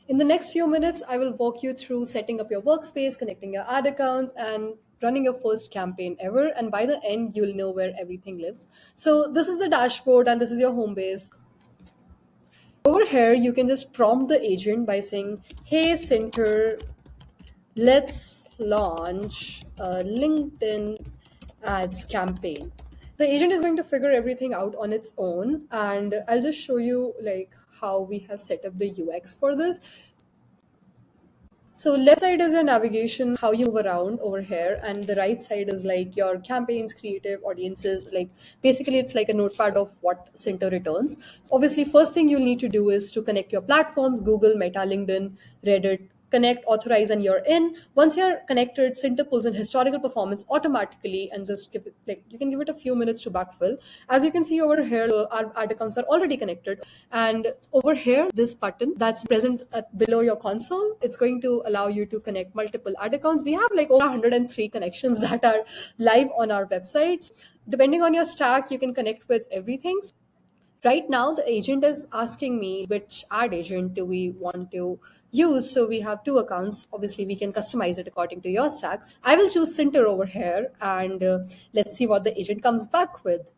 In the next few minutes, I will walk you through setting up your workspace, connecting your ad accounts, and running your first campaign ever. And by the end, you'll know where everything lives. So, this is the dashboard, and this is your home base. Over here, you can just prompt the agent by saying, "Hey, Center, let's launch a LinkedIn ads campaign." The agent is going to figure everything out on its own, and I'll just show you like how we have set up the UX for this. So left side is your navigation, how you move around over here, and the right side is like your campaigns, creative audiences. Like basically, it's like a notepad of what Center returns. So obviously, first thing you'll need to do is to connect your platforms: Google, Meta, LinkedIn, Reddit. Connect, authorize, and you're in. Once you're connected, Center pulls in historical performance automatically and just give it like you can give it a few minutes to backfill. As you can see over here, our ad accounts are already connected, and over here, this button that's present below your console, it's going to allow you to connect multiple ad accounts. We have like over 103 connections that are live on our websites. Depending on your stack, you can connect with everything. Right now, the agent is asking me which ad agent do we want to use. So we have two accounts. Obviously, we can customize it according to your stacks. I will choose Cinter over here, and let's see what the agent comes back with.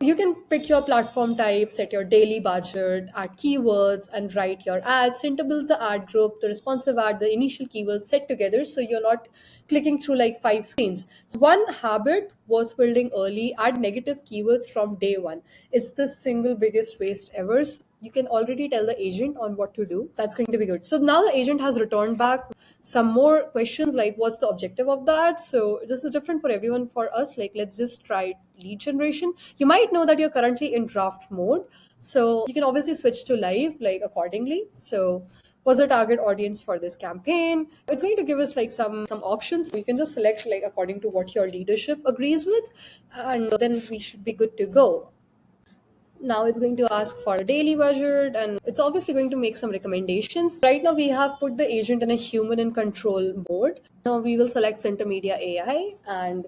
You can pick your platform type, set your daily budget, add keywords, and write your ads. Cinta builds the ad group, the responsive ad, the initial keywords set together so you're not clicking through like five screens. One habit worth building early: add negative keywords from day one. It's the single biggest waste ever. So you can already tell the agent on what to do. That's going to be good. So now the agent has returned back some more questions like what's the objective of that. So this is different for everyone. For us, like let's just try lead generation. You might know that you're currently in draft mode, so you can obviously switch to live like accordingly. So what's the target audience for this campaign? It's going to give us like some options. You can just select like according to what your leadership agrees with, and then we should be good to go. Now it's going to ask for a daily budget, and it's obviously going to make some recommendations. Right now we have put the agent in a human in control mode. Now we will select Center Media AI, and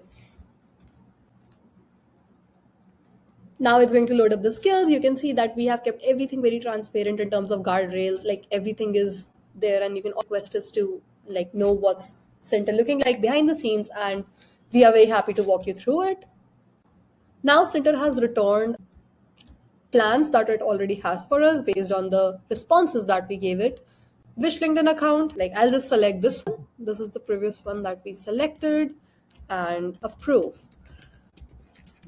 now it's going to load up the skills. You can see that we have kept everything very transparent in terms of guardrails. Like everything is there, and you can request us to like know what's Center looking like behind the scenes, and we are very happy to walk you through it. Now Center has returned plans that it already has for us based on the responses that we gave it. Which LinkedIn account? Like I'll just select this one. This is the previous one that we selected, and approve.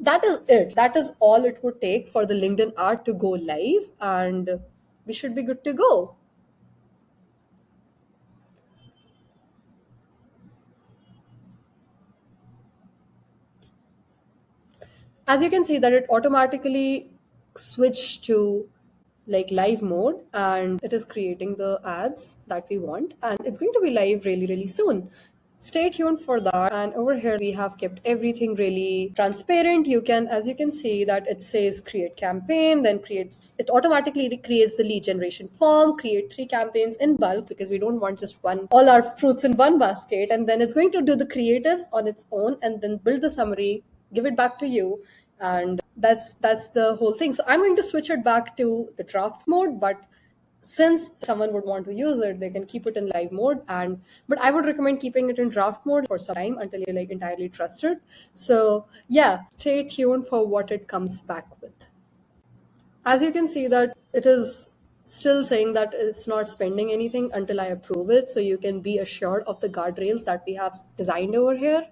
That is it. That is all it would take for the LinkedIn ad to go live, and we should be good to go. As you can see that it automatically switched to like live mode, and it is creating the ads that we want, and it's going to be live really soon. Stay tuned for that. And over here we have kept everything really transparent. You can, as you can see, that it says create campaign, then creates it automatically creates the lead generation form, create three campaigns in bulk because we don't want just one, all our fruits in one basket. And then it's going to do the creatives on its own and then build the summary, give it back to you, and that's the whole thing. So I'm going to switch it back to the draft mode, but since someone would want to use it, they can keep it in live mode. And but I would recommend keeping it in draft mode for some time until you're like entirely trusted. So yeah, stay tuned for what it comes back with. As you can see that it is still saying that it's not spending anything until I approve it. So you can be assured of the guardrails that we have designed over here.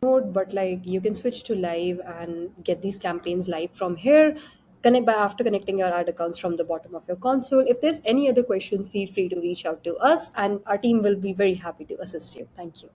Mode, but like you can switch to live and get these campaigns live from here. Connect by after connecting your ad accounts from the bottom of your console. If there's any other questions, feel free to reach out to us, and our team will be very happy to assist you. Thank you.